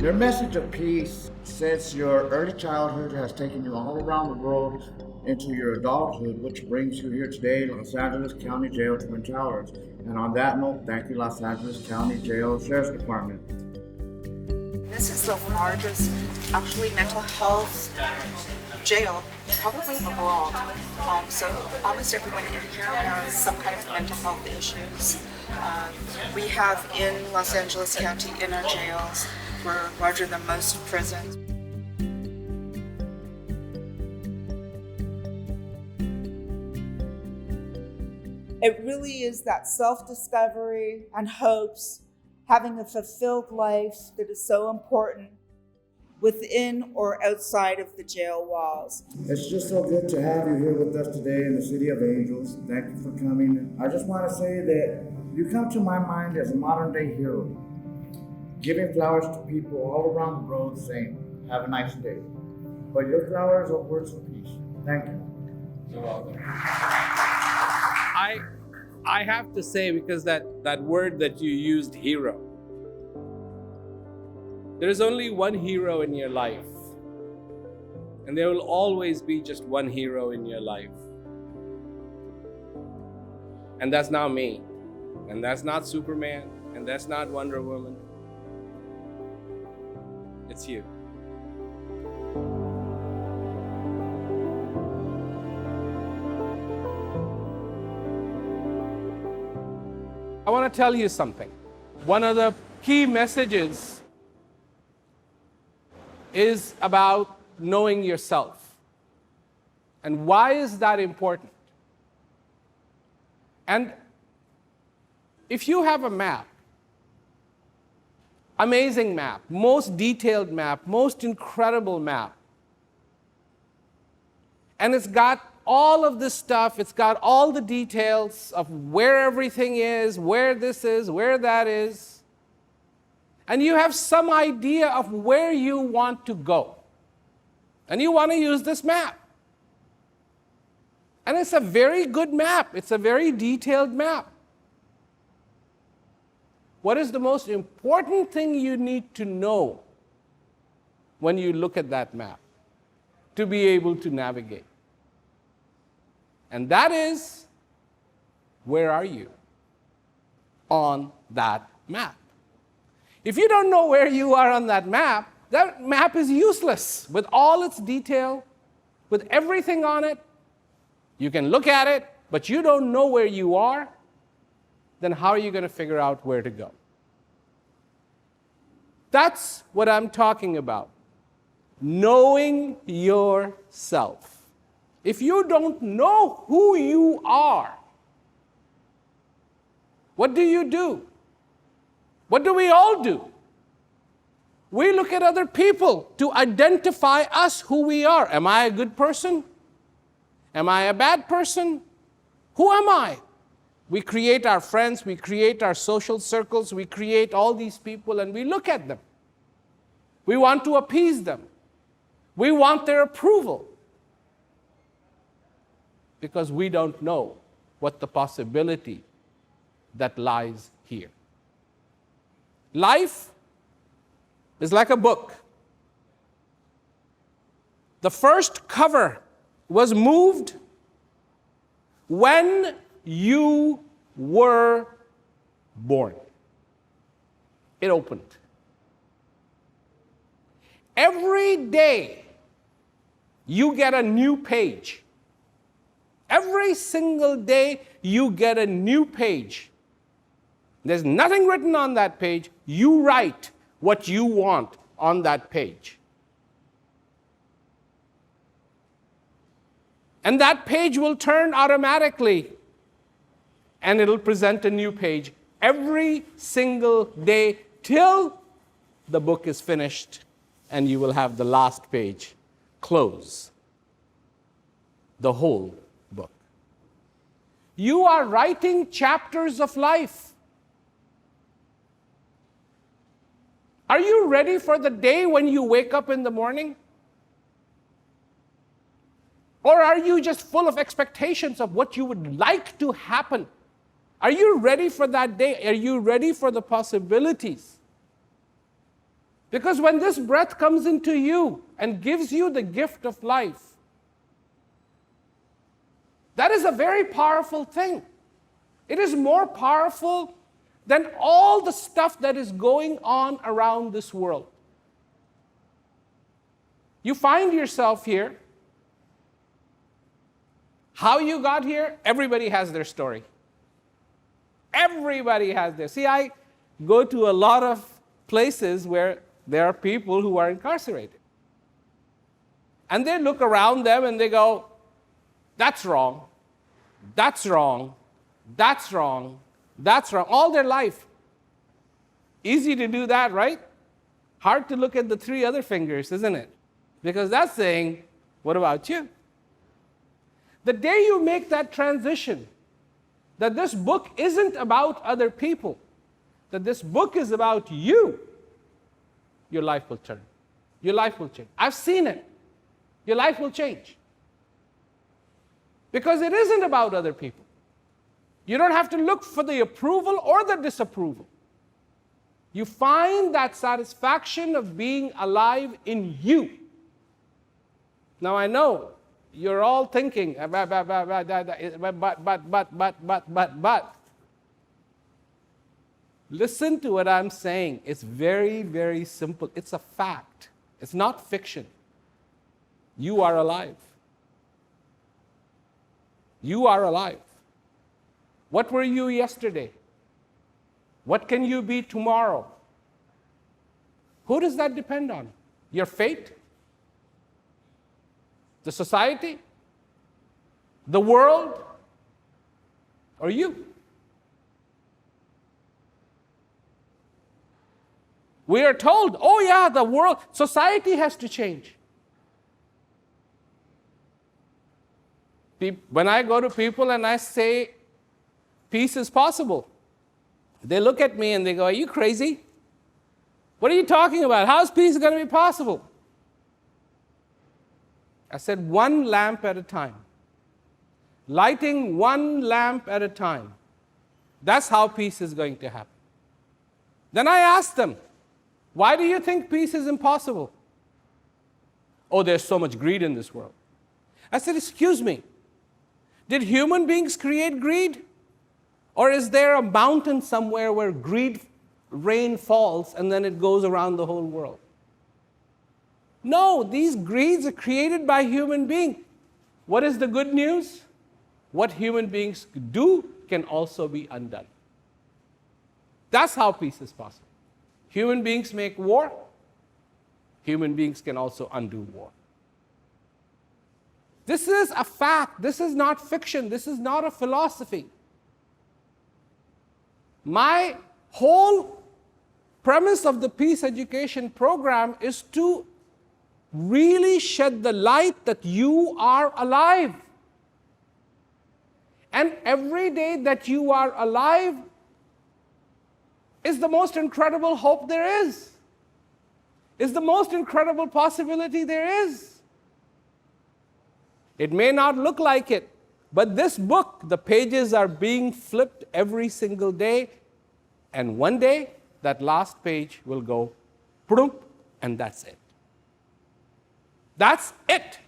Your message of peace since your early childhood has taken you all around the world into your adulthood, which brings you here today, Los Angeles County Jail, Twin Towers. And on that note, thank you, Los Angeles County Jail Sheriff's Department. This is the largest, actually, mental health jail, probably in the world. So almost everyone in here has some kind of mental health issues. We have in Los Angeles County, in our jails, we're larger than most prisons. It really is that self-discovery and hopes, having a fulfilled life that is so important within or outside of the jail walls. It's just so good to have you here with us today in the City of Angels. Thank you for coming. I just want to say that you come to my mind as a modern day hero, giving flowers to people all around the world saying, have a nice day. But your flowers are words of peace. Thank you. You're welcome. I have to say, because that word that you used, hero, there is only one hero in your life. And there will always be just one hero in your life. And that's not me. And that's not Superman. And that's not Wonder Woman. It's you. I want to tell you something. One of the key messages is about knowing yourself. And why is that important? And if you have a map, amazing map, most detailed map, most incredible map, and it's got all of this stuff, it's got all the details of where everything is, where this is, where that is, and you have some idea of where you want to go. And you want to use this map. And it's a very good map. It's a very detailed map. What is the most important thing you need to know when you look at that map to be able to navigate? And that is, where are you on that map? If you don't know where you are on that map is useless with all its detail, with everything on it. You can look at it, but you don't know where you are, then how are you going to figure out where to go? That's what I'm talking about. Knowing yourself. If you don't know who you are, what do? What do we all do? We look at other people to identify us, who we are. Am I a good person? Am I a bad person? Who am I? We create our friends, we create our social circles, we create all these people and we look at them. We want to appease them. We want their approval. Because we don't know what the possibility that lies here. Life is like a book. The first cover was moved when you were born. It opened. Every day, you get a new page. Every single day, you get a new page. There's nothing written on that page. You write what you want on that page. And that page will turn automatically, and it'll present a new page every single day till the book is finished, and you will have the last page close the whole book. You are writing chapters of life. Are you ready for the day when you wake up in the morning? Or are you just full of expectations of what you would like to happen? Are you ready for that day? Are you ready for the possibilities? Because when this breath comes into you and gives you the gift of life, that is a very powerful thing. It is more powerful than all the stuff that is going on around this world. You find yourself here. How you got here, everybody has their story. Everybody has their. See, I go to a lot of places where there are people who are incarcerated. And they look around them and they go, that's wrong, that's wrong, that's wrong, that's wrong, all their life. Easy to do that, right? Hard to look at the 3 other fingers, isn't it? Because that's saying, what about you? The day you make that transition, that this book isn't about other people, that this book is about you, your life will turn. Your life will change. I've seen it. Your life will change. Because it isn't about other people. You don't have to look for the approval or the disapproval. You find that satisfaction of being alive in you. Now I know you're all thinking, but. Listen to what I'm saying. It's very, very simple. It's a fact. It's not fiction. You are alive. You are alive. What were you yesterday? What can you be tomorrow? Who does that depend on? Your fate? The society? The world? Or you? We are told, oh yeah, the world, society has to change. When I go to people and I say, peace is possible, they look at me and they go, are you crazy? What are you talking about? How is peace going to be possible? I said, 1 lamp at a time. Lighting 1 lamp at a time. That's how peace is going to happen. Then I asked them, why do you think peace is impossible? Oh, there's so much greed in this world. I said, excuse me, did human beings create greed? Or is there a mountain somewhere where greed rain falls and then it goes around the whole world? No, these greeds are created by human beings. What is the good news? What human beings do can also be undone. That's how peace is possible. Human beings make war. Human beings can also undo war. This is a fact. This is not fiction. This is not a philosophy. My whole premise of the peace education program is to really shed the light that you are alive. And every day that you are alive is the most incredible hope there is the most incredible possibility there is. It may not look like it, but this book, the pages are being flipped every single day, and one day that last page will go, boom, and that's it. That's it.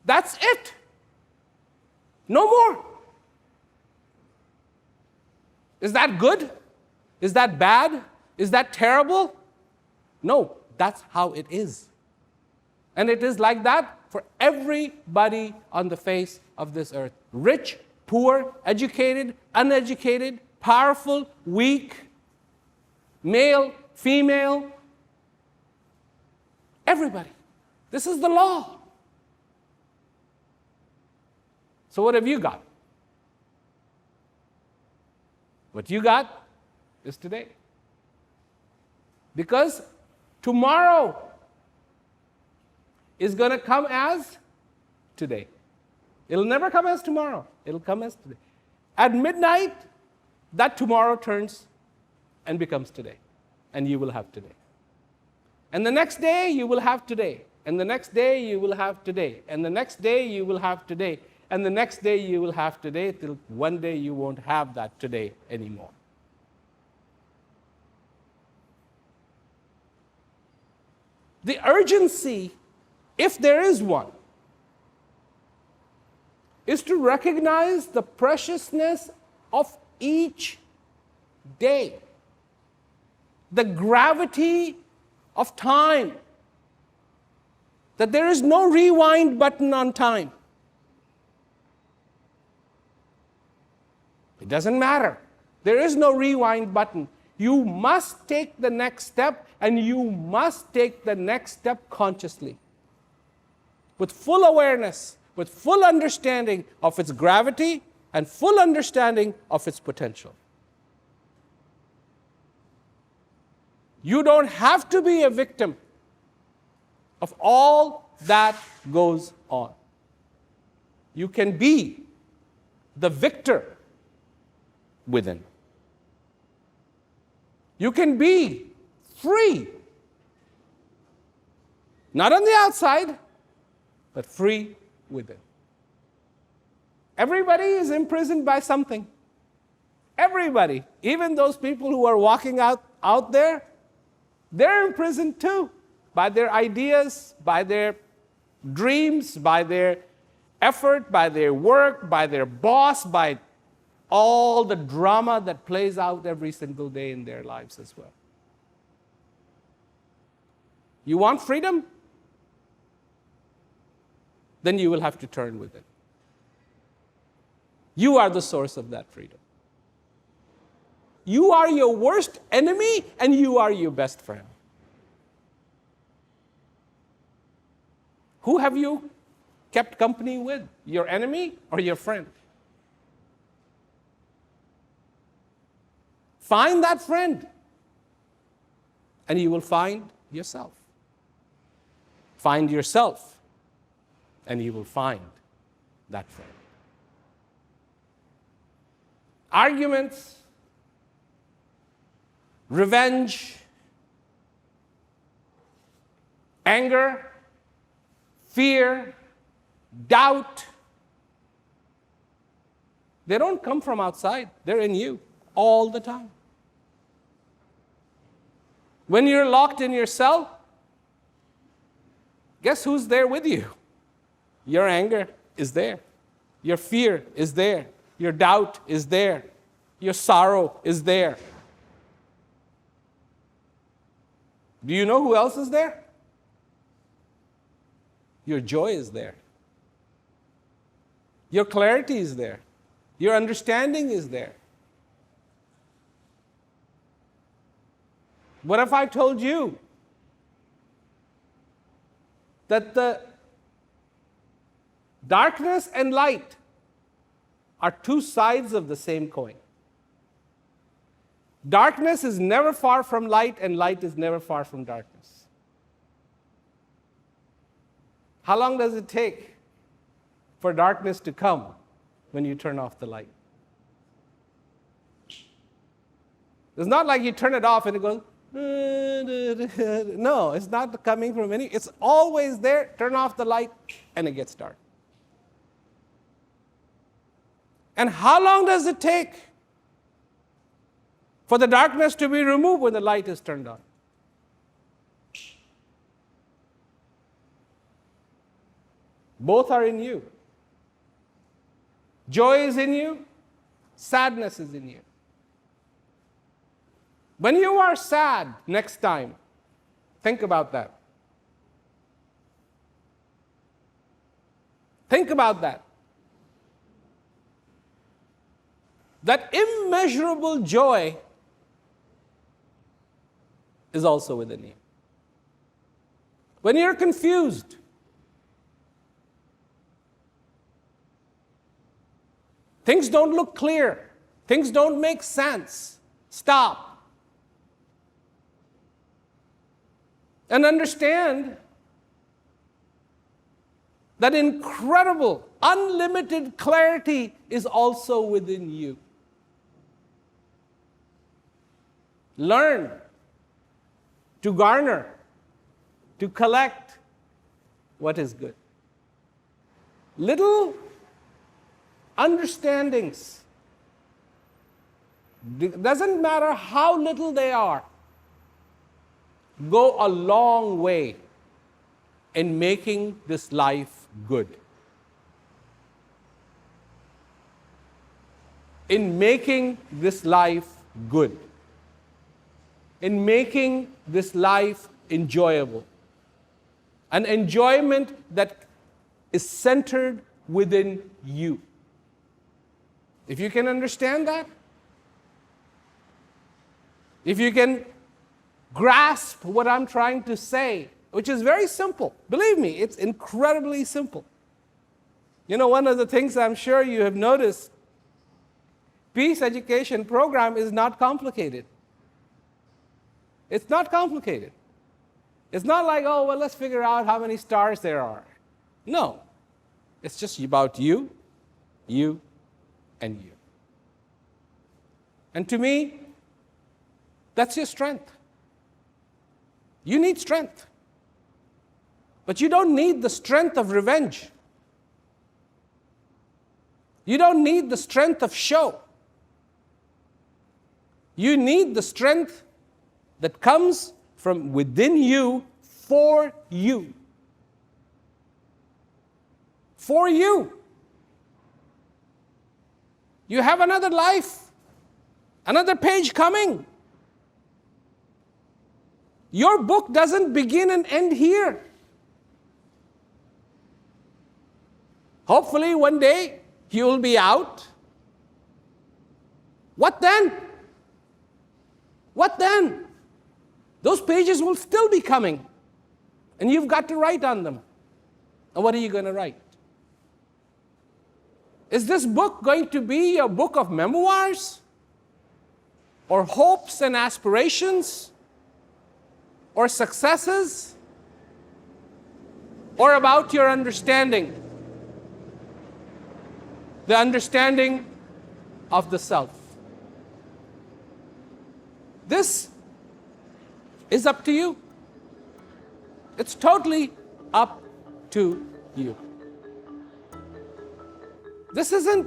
That's it. No more. Is that good? Is that bad? Is that terrible? No, that's how it is. And it is like that for everybody on the face of this earth. Rich, poor, educated, uneducated, powerful, weak, male, female, everybody. This is the law. So what have you got? What you got is today. Because tomorrow is going to come as today. It'll never come as tomorrow. It'll come as today. At midnight, that tomorrow turns and becomes today. And you will have today. And the next day, you will have today. And the next day, you will have today. And the next day, you will have today. And the next day, you will have today, till one day you won't have that today anymore. The urgency, if there is one, is to recognize the preciousness of each day, the gravity of time, that there is no rewind button on time. It doesn't matter. There is no rewind button. You must take the next step, and you must take the next step consciously, with full awareness, with full understanding of its gravity and full understanding of its potential. You don't have to be a victim of all that goes on. You can be the victor within. You can be free. Not on the outside, but free within. Everybody is imprisoned by something. Everybody, even those people who are walking out there, they're imprisoned too by their ideas, by their dreams, by their effort, by their work, by their boss, by all the drama that plays out every single day in their lives as well. You want freedom? Then you will have to turn within. You are the source of that freedom. You are your worst enemy, and you are your best friend. Who have you kept company with? Your enemy or your friend? Find that friend, and you will find yourself. Find yourself, and you will find that friend. Arguments, revenge, anger, fear, doubt, they don't come from outside. They're in you all the time. When you're locked in your cell, guess who's there with you? Your anger is there. Your fear is there. Your doubt is there. Your sorrow is there. Do you know who else is there? Your joy is there. Your clarity is there. Your understanding is there. What if I told you that the darkness and light are two sides of the same coin? Darkness is never far from light, and light is never far from darkness. How long does it take for darkness to come when you turn off the light? It's not like you turn it off and it goes, no, it's not coming from any, it's always there. Turn off the light and it gets dark. And how long does it take for the darkness to be removed when the light is turned on? Both are in you. Joy is in you, sadness is in you. When you are sad next time, think about that. Think about that. That immeasurable joy is also within you. When you're confused, things don't look clear, things don't make sense, stop. And understand that incredible, unlimited clarity is also within you. Learn to garner, to collect what is good. Little understandings, doesn't matter how little they are, go a long way in making this life good. In making this life good. In making this life enjoyable. An enjoyment that is centered within you. If you can understand that, if you can grasp what I'm trying to say, which is very simple. Believe me, it's incredibly simple. You know, one of the things I'm sure you have noticed, peace education program is not complicated. It's not complicated. It's not like, oh, well, let's figure out how many stars there are. No. It's just about you, and you. And to me, that's your strength. You need strength. But you don't need the strength of revenge. You don't need the strength of show. You need the strength that comes from within you for you. For you. You have another life, another page coming. Your book doesn't begin and end here. Hopefully one day you will be out. What then? What then? Those pages will still be coming. And you've got to write on them. And what are you going to write? Is this book going to be a book of memoirs? Or hopes and aspirations? Or successes? Or about your understanding? The understanding of the self. This is up to you. It's totally up to you. This isn't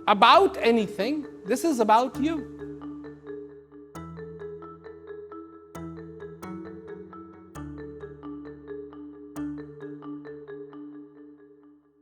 about anything. This is about you.